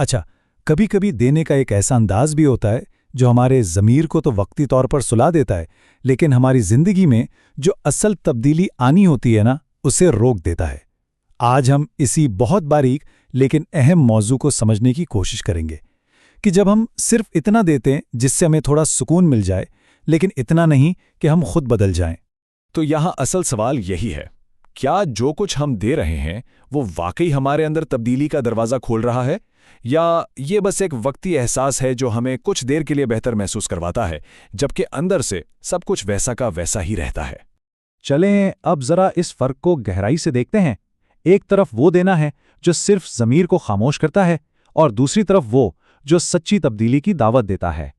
अच्छा, कभी कभी देने का एक ऐसा अंदाज भी होता है जो हमारे ज़मीर को तो वक्ती तौर पर सुला देता है, लेकिन हमारी ज़िंदगी में जो असल तब्दीली आनी होती है ना, उसे रोक देता है। आज हम इसी बहुत बारीक लेकिन अहम मौजू को समझने की कोशिश करेंगे कि जब हम सिर्फ इतना देते हैं जिससे हमें थोड़ा सुकून मिल जाए, लेकिन इतना नहीं कि हम खुद बदल जाएं। तो यहाँ असल सवाल यही है, क्या जो कुछ हम दे रहे हैं वो वाकई हमारे अंदर तब्दीली का दरवाज़ा खोल रहा है, या ये बस एक वक्ती एहसास है जो हमें कुछ देर के लिए बेहतर महसूस करवाता है, जबकि अंदर से सब कुछ वैसा का वैसा ही रहता है। चलें अब जरा इस फर्क को गहराई से देखते हैं। एक तरफ वो देना है जो सिर्फ ज़मीर को खामोश करता है, और दूसरी तरफ वो जो सच्ची तब्दीली की दावत देता है।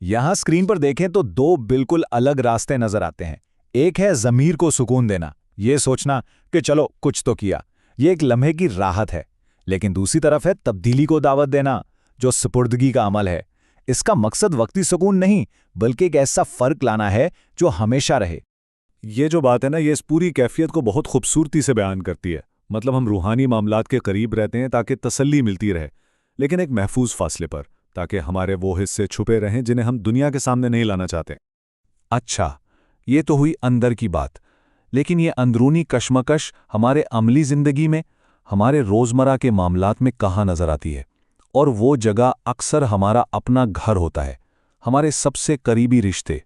यहाँ स्क्रीन पर देखें तो दो बिल्कुल अलग रास्ते नजर आते हैं। एक है ज़मीर को सुकून देना, ये सोचना कि चलो कुछ तो किया, ये एक लम्हे की राहत है। लेकिन दूसरी तरफ है तब्दीली को दावत देना, जो सुपुर्दगी का अमल है। इसका मकसद वक्ती सुकून नहीं, बल्कि एक ऐसा फ़र्क लाना है जो हमेशा रहे। ये जो बात है ना, ये इस पूरी कैफियत को बहुत खूबसूरती से बयान करती है। मतलब हम रूहानी मामलात के करीब रहते हैं ताकि तसल्ली मिलती रहे, लेकिन एक महफूज फासले पर, ताकि हमारे वो हिस्से छुपे रहें जिन्हें हम दुनिया के सामने नहीं लाना चाहते। अच्छा, ये तो हुई अंदर की बात, लेकिन ये अंदरूनी कश्मकश हमारे अमली ज़िंदगी में, हमारे रोज़मर्रा के मामलात में कहाँ नज़र आती है? और वो जगह अक्सर हमारा अपना घर होता है, हमारे सबसे करीबी रिश्ते।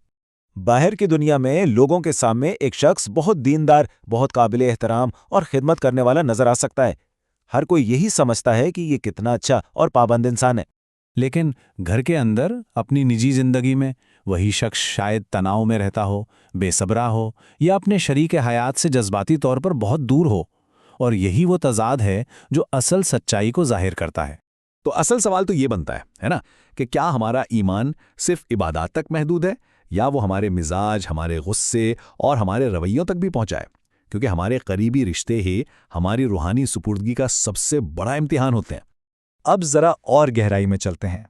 बाहर की दुनिया में लोगों के सामने एक शख्स बहुत दीनदार, बहुत काबिल एहतराम और खिदमत करने वाला नजर आ सकता है। हर कोई यही समझता है कि ये कितना अच्छा और पाबंद इंसान है। लेकिन घर के अंदर अपनी निजी ज़िंदगी में वही शख्स शायद तनाव में रहता हो, बेसब्रा हो, या अपने शरीक हयात से जज्बाती तौर पर बहुत दूर हो। और यही वो तज़ाद है जो असल सच्चाई को ज़ाहिर करता है। तो असल सवाल तो ये बनता है ना, कि क्या हमारा ईमान सिर्फ इबादत तक महदूद है, या वो हमारे मिजाज, हमारे गुस्से और हमारे रवैयों तक भी पहुंचाए? क्योंकि हमारे करीबी रिश्ते ही हमारी रूहानी सुपुर्दगी का सबसे बड़ा इम्तिहान होते हैं। अब जरा और गहराई में चलते हैं।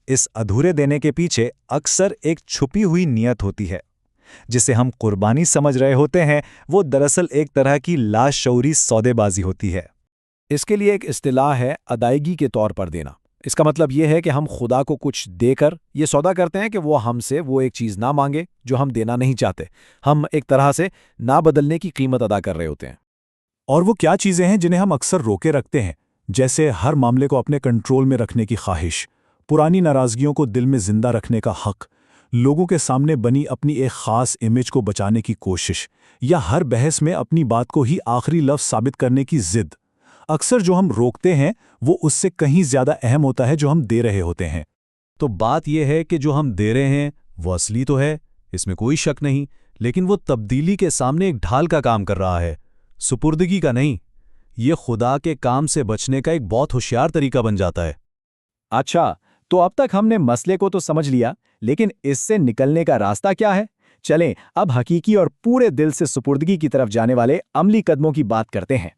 इस अधूरे देने के पीछे अक्सर एक छुपी हुई नियत होती है। जिसे हम कुर्बानी समझ रहे होते हैं, वो दरअसल एक तरह की लाशऊरी सौदेबाजी होती है। इसके लिए एक इस्तिलाह है अदायगी के तौर पर देना। इसका मतलब ये है कि हम खुदा को कुछ देकर ये सौदा करते हैं कि वो हमसे वो एक चीज़ ना मांगे जो हम देना नहीं चाहते। हम एक तरह से ना बदलने की कीमत अदा कर रहे होते हैं। और वो क्या चीज़ें हैं जिन्हें हम अक्सर रोके रखते हैं? जैसे हर मामले को अपने कंट्रोल में रखने की ख्वाहिश, पुरानी नाराज़गियों को दिल में जिंदा रखने का हक, लोगों के सामने बनी अपनी एक ख़ास इमेज को बचाने की कोशिश, या हर बहस में अपनी बात को ही आखिरी लफ्ज़ साबित करने की ज़िद। अक्सर जो हम रोकते हैं वो उससे कहीं ज़्यादा अहम होता है जो हम दे रहे होते हैं। तो बात यह है कि जो हम दे रहे हैं वो असली तो है, इसमें कोई शक नहीं, लेकिन वो तब्दीली के सामने एक ढाल का काम कर रहा है, सुपुर्दगी का नहीं। ये खुदा के काम से बचने का एक बहुत होशियार तरीका बन जाता है। अच्छा, तो अब तक हमने मसले को तो समझ लिया, लेकिन इससे निकलने का रास्ता क्या है? चलें अब हकीकी और पूरे दिल से सुपुर्दगी की तरफ जाने वाले अमली कदमों की बात करते हैं।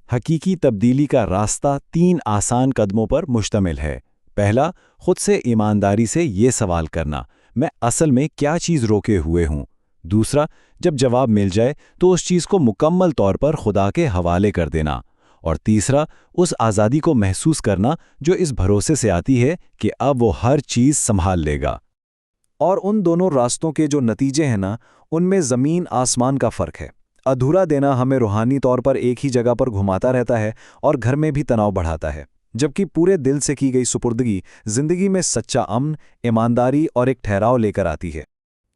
हकीकी तब्दीली का रास्ता 3 आसान कदमों पर मुश्तमिल है। पहला, खुद से ईमानदारी से ये सवाल करना, मैं असल में क्या चीज़ रोके हुए हूँ। दूसरा, जब जवाब मिल जाए तो उस चीज़ को मुकम्मल तौर पर खुदा के हवाले कर देना। और तीसरा, उस आज़ादी को महसूस करना जो इस भरोसे से आती है कि अब वो हर चीज़ संभाल लेगा। और उन दोनों रास्तों के जो नतीजे हैं ना, उनमें ज़मीन आसमान का फ़र्क है। अधूरा देना हमें रूहानी तौर पर एक ही जगह पर घुमाता रहता है और घर में भी तनाव बढ़ाता है, जबकि पूरे दिल से की गई सुपुर्दगी ज़िंदगी में सच्चा अमन, ईमानदारी और एक ठहराव लेकर आती है।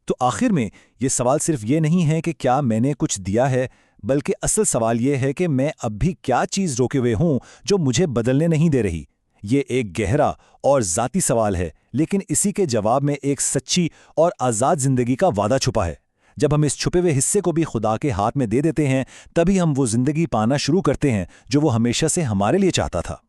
तो आखिर में ये सवाल सिर्फ ये नहीं है कि क्या मैंने कुछ दिया है, बल्कि असल सवाल ये है कि मैं अब भी क्या चीज़ रोके हुए हूँ जो मुझे बदलने नहीं दे रही। ये एक गहरा और ज़ाती सवाल है, लेकिन इसी के जवाब में एक सच्ची और आज़ाद ज़िंदगी का वादा छुपा है। जब हम इस छुपे हुए हिस्से को भी खुदा के हाथ में दे देते हैं, तभी हम वो ज़िंदगी पाना शुरू करते हैं जो वो हमेशा से हमारे लिए चाहता था।